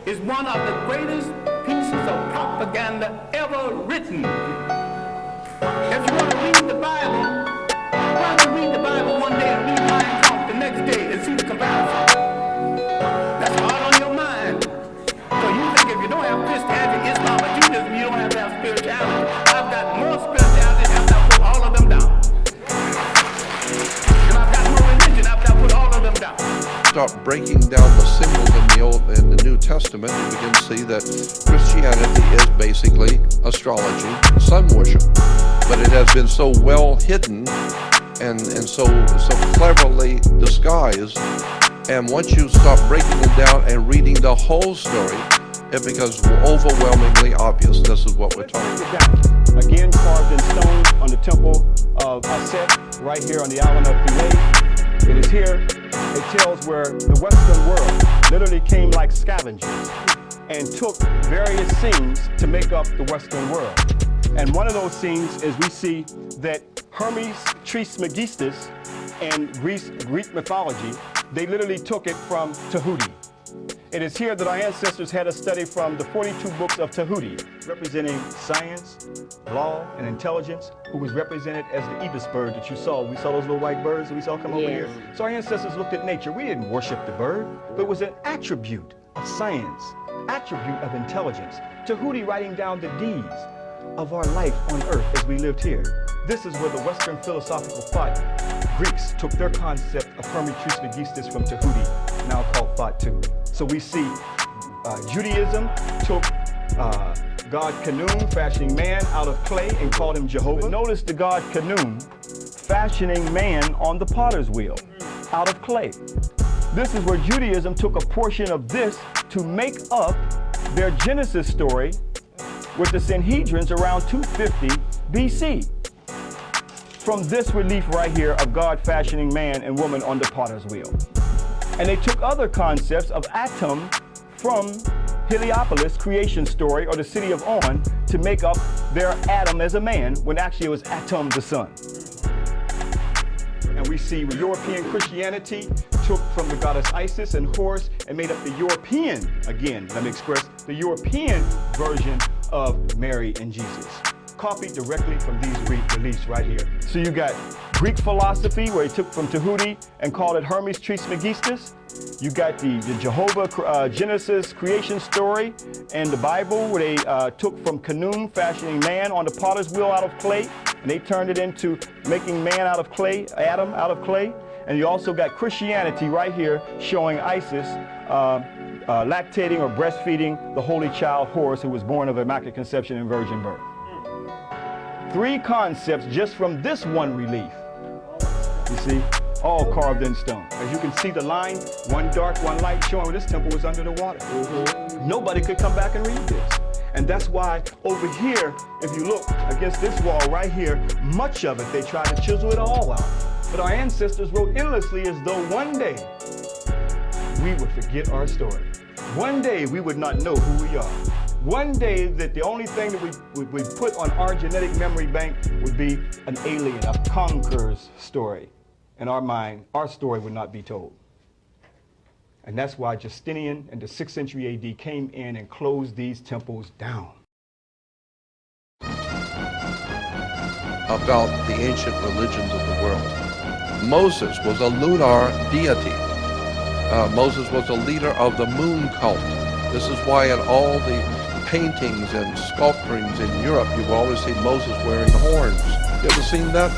is one of the greatest pieces of propaganda ever written. If you want to read the Bible, why don't you read the Bible one day and read Mein Kampf the next day and see the comparison? That's all on your mind. So you think if you don't have Christianity, Islam, or Judaism, you don't have to have spirituality. I've got more spirituality after I put all of them down. And I've got more religion after I put all of them down. Start breaking down the symbols in the New Testament, you begin to see that Christianity is basically astrology, sun worship. But it has been so well hidden and so cleverly disguised. And once you start breaking them down and reading the whole story, it becomes overwhelmingly obvious. This is what we're talking about. Again, carved in stone on the temple of Aset, right here on the island of Philae. It is here. It tells where the Western world literally came like scavengers and took various scenes to make up the Western world. And one of those scenes is we see that Hermes Trismegistus in Greek mythology, they literally took it from Tahuti. It is here that our ancestors had a study from the 42 books of Tahuti, representing science, law, and intelligence, who was represented as the ibis bird that you saw. We saw those little white birds that we saw come over here. So our ancestors looked at nature. We didn't worship the bird, but it was an attribute of science, attribute of intelligence. Tahuti writing down the deeds of our life on earth as we lived here. This is where the Western philosophical thought, Greeks took their concept of Hermes Trismegistus from Tahuti, now called thought too. So we see Judaism took God Khnum, fashioning man out of clay, and called him Jehovah. But notice the God Khnum fashioning man on the potter's wheel out of clay. This is where Judaism took a portion of this to make up their Genesis story with the Sanhedrins around 250 BC. From this relief right here of God fashioning man and woman on the potter's wheel. And they took other concepts of Atum from Heliopolis creation story, or the city of On, to make up their Adam as a man, when actually it was Atum the son. And we see European Christianity took from the goddess Isis and Horus and made up the European, again, let me express, the European version of Mary and Jesus. Copied directly from these reliefs right here. So you got Greek philosophy, where he took from Tahuti and called it Hermes Trismegistus. You got the Jehovah Genesis creation story and the Bible, where they took from Khnum, fashioning man on the potter's wheel out of clay, and they turned it into making man out of clay, Adam out of clay. And you also got Christianity right here showing Isis lactating or breastfeeding the holy child Horus, who was born of Immaculate Conception and virgin birth. 3 concepts just from this one relief. You see, all carved in stone. As you can see the line, one dark, one light, showing this temple was under the water. Nobody could come back and read this. And that's why over here, if you look against this wall right here, much of it, they tried to chisel it all out. But our ancestors wrote endlessly as though one day we would forget our story. One day we would not know who we are. One day that the only thing that we put on our genetic memory bank would be an alien, a conqueror's story. In our mind, our story would not be told. And that's why Justinian in the 6th century AD came in and closed these temples down. About the ancient religions of the world. Moses was a lunar deity. Moses was a leader of the moon cult. This is why in all the paintings and sculpturings in Europe, you will always see Moses wearing horns. You ever seen that?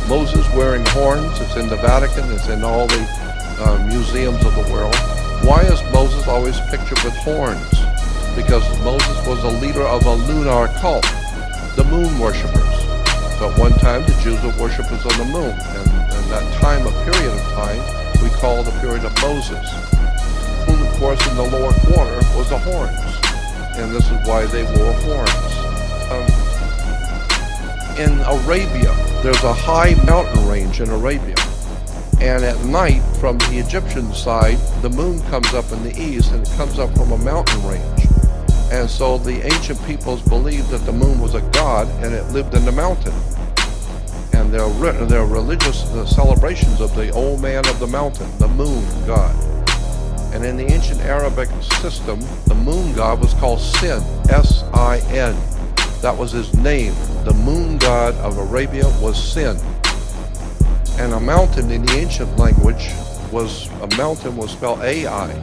Moses wearing horns. It's in the Vatican. It's in all the museums of the world. Why is Moses always pictured with horns? Because Moses was a leader of a lunar cult, the moon worshippers. So at one time, the Jews were worshippers of the moon. And that time, a period of time, we call the period of Moses. Who, of course, in the lower quarter was the horns. And this is why they wore horns. In Arabia, there's a high mountain range in Arabia. And at night, from the Egyptian side, the moon comes up in the east, and it comes up from a mountain range. And so the ancient peoples believed that the moon was a god, and it lived in the mountain. And there are religious celebrations of the old man of the mountain, the moon god. And in the ancient Arabic system, the moon god was called Sin, S-I-N. That was his name. The moon god of Arabia was Sin. And a mountain in the ancient language was spelled Ai.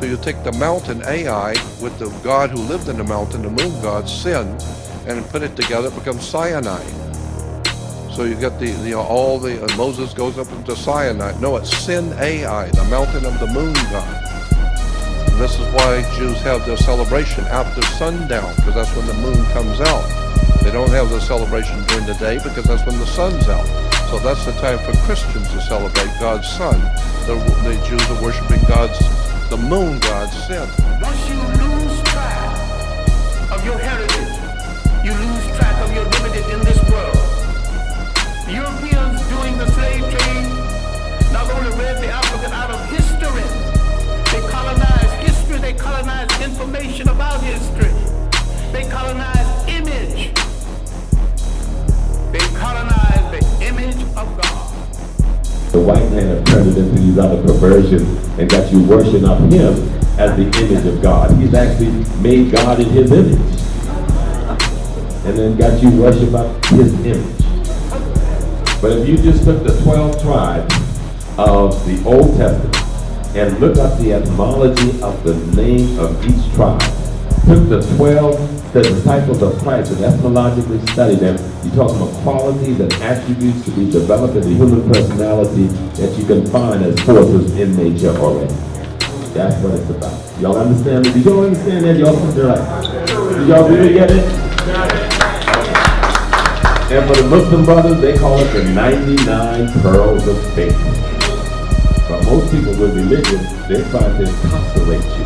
So you take the mountain Ai with the god who lived in the mountain, the moon god Sin, and put it together, it becomes Sinai. So you get Moses goes up into Sinai. No, it's Sin Ai, the mountain of the moon god. And this is why Jews have their celebration after sundown, because that's when the moon comes out. They don't have their celebration during the day because that's when the sun's out. So that's the time for Christians to celebrate God's Son. The Jews are worshiping the moon god, Sin. Once you lose track of your heritage, you lose track of your liberty in this world. The Europeans doing the slave trade not only read the African out of history, they colonized history, they colonized information about history, they colonized image, they colonized the image of God. The white man has turned it into these other perversions and got you worshiping up him as the image of God. He's actually made God in his image. And then got you worship up his image. But if you just took the 12 tribes of the Old Testament and look up the etymology of the name of each tribe, took the 12, the disciples of Christ, and etymologically studied them, you're talking about qualities and attributes to be developed in the human personality that you can find as forces in nature already. That's what it's about. Y'all understand it? Did y'all understand that? Y'all something like, did y'all really get it? And for the Muslim brothers, they call it the 99 pearls of faith. But most people with religion, they're trying to incarcerate you.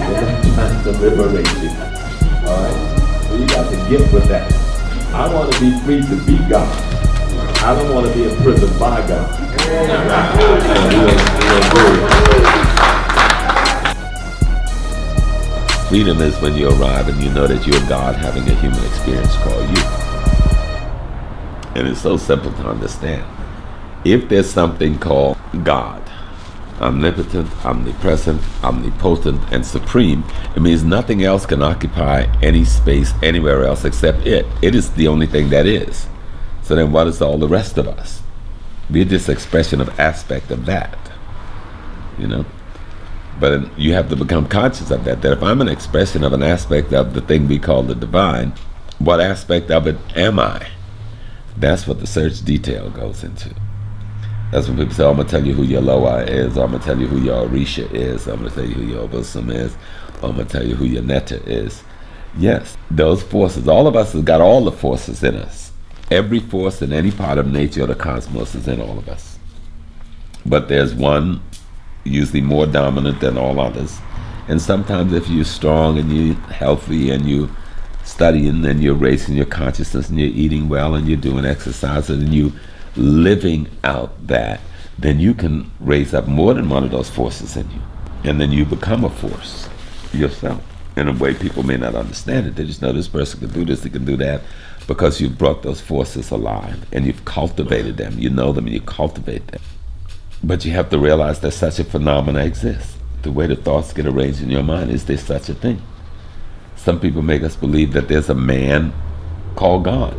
They're trying to liberate you. Alright? So you got the gift with that. I want to be free to be God. I don't want to be imprisoned by God. Freedom is when you arrive and you know that you're God having a human experience called you. And it's so simple to understand. If there's something called God, omnipotent, omnipresent, omnipotent, and supreme, it means nothing else can occupy any space anywhere else except it. It is the only thing that is. So then what is all the rest of us? We're just expression of aspect of that, you know? But you have to become conscious of that if I'm an expression of an aspect of the thing we call the divine, what aspect of it am I? That's what the search detail goes into. That's when people say, oh, I'm going to tell you who your Loa is, or I'm going to tell you who your Orisha is, or I'm going to tell you who your Obusum is, or I'm going to tell you who your Netta is. Yes, those forces, all of us have got all the forces in us. Every force in any part of nature or the cosmos is in all of us. But there's one usually more dominant than all others. And sometimes if you're strong and you're healthy and you studying and you're raising your consciousness and you're eating well and you're doing exercise and you living out that, then you can raise up more than one of those forces in you. And then you become a force yourself. In a way people may not understand it. They just know this person can do this, they can do that, because you've brought those forces alive and you've cultivated them. You know them and you cultivate them. But you have to realize that such a phenomena exists. The way the thoughts get arranged in your mind, is there such a thing? Some people make us believe that there's a man called God.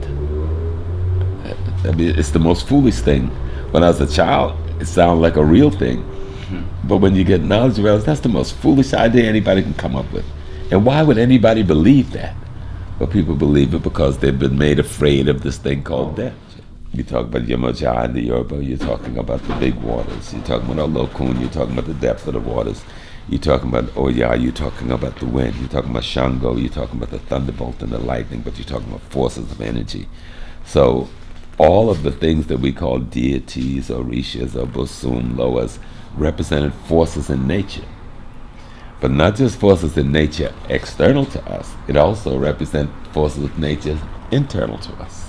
I mean, it's the most foolish thing. When I was a child, it sounded like a real thing. But when you get knowledge, you realize that's the most foolish idea anybody can come up with. And why would anybody believe that? Well, people believe it because they've been made afraid of this thing called death. You talk about Yemoja in the Yoruba, you're talking about the big waters. You're talking about Olokun, you're talking about the depth of the waters. You're talking about Oya, you're talking about the wind. You're talking about Shango, you're talking about the thunderbolt and the lightning, but you're talking about forces of energy. So all of the things that we call deities, Orishas, or Bosum, Loas, represented forces in nature. But not just forces in nature external to us, it also represents forces of nature internal to us.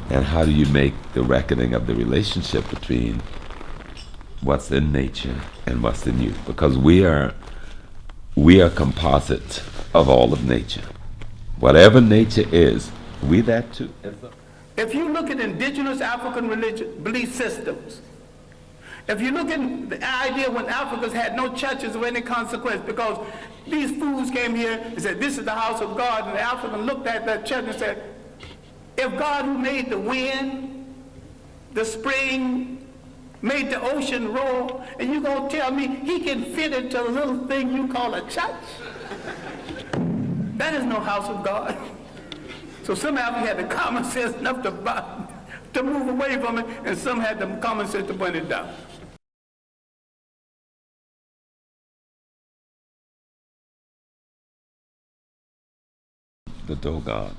And how do you make the reckoning of the relationship between what's in nature and what's in you? Because we are composite of all of nature. Whatever nature is, we that too. If you look at indigenous African religion belief systems, If you look at the idea when Africans had no churches of any consequence, because these fools came here and said, this is the house of God, and the African looked at that church and said, if God who made the wind, the spring, made the ocean roar, and you're going to tell me he can fit into a little thing you call a church? That is no house of God. So some Africans had the common sense enough to move away from it, and some had the common sense to burn it down. The Dogon,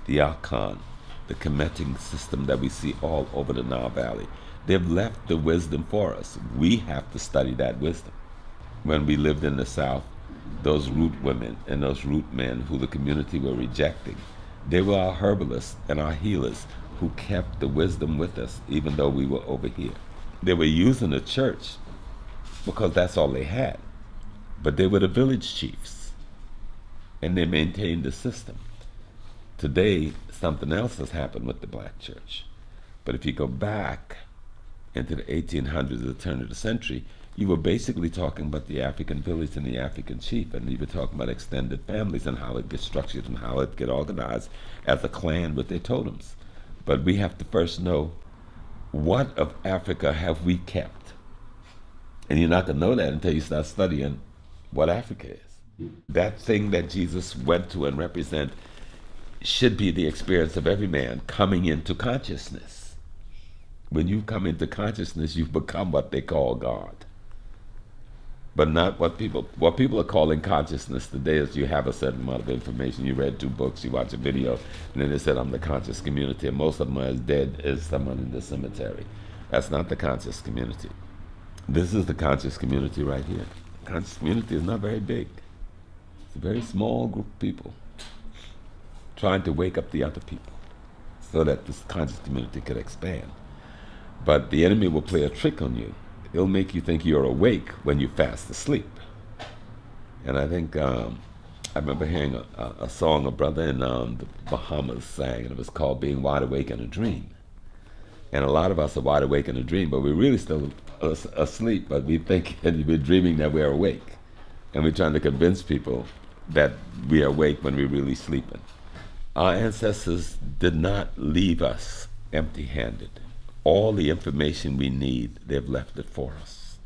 the Akan, the Kemetic system that we see all over the Nile Valley. They've left the wisdom for us. We have to study that wisdom. When we lived in the South, those root women and those root men who the community were rejecting, they were our herbalists and our healers who kept the wisdom with us even though we were over here. They were using the church because that's all they had. But they were the village chiefs and they maintained the system. Today, something else has happened with the black church. But if you go back into the 1800s, the turn of the century, you were basically talking about the African village and the African chief, and you were talking about extended families and how it gets structured and how it gets organized as a clan with their totems. But we have to first know, what of Africa have we kept? And you're not going to know that until you start studying what Africa is. That thing that Jesus went to and represent should be the experience of every man coming into consciousness. When you come into consciousness, you become what they call God. But not what people are calling consciousness today is you have a certain amount of information. You read 2 books, you watch a video, and then they said, I'm the conscious community, and most of them are as dead as someone in the cemetery. That's not the conscious community. This is the conscious community right here. The conscious community is not very big. It's a very small group of people trying to wake up the other people so that this conscious community could expand. But the enemy will play a trick on you. It'll make you think you're awake when you're fast asleep. And I think, I remember hearing a song a brother in the Bahamas sang, and it was called Being Wide Awake in a Dream. And a lot of us are wide awake in a dream, but we're really still asleep, but we think and we're dreaming that we're awake. And we're trying to convince people that we are awake when we're really sleeping. Our ancestors did not leave us empty-handed. All the information we need, they've left it for us.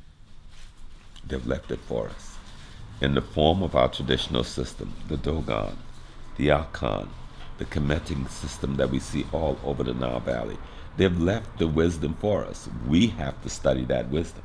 They've left it for us in the form of our traditional system, the Dogon, the Akan, the Kemetic system that we see all over the Nile Valley. They've left the wisdom for us. We have to study that wisdom.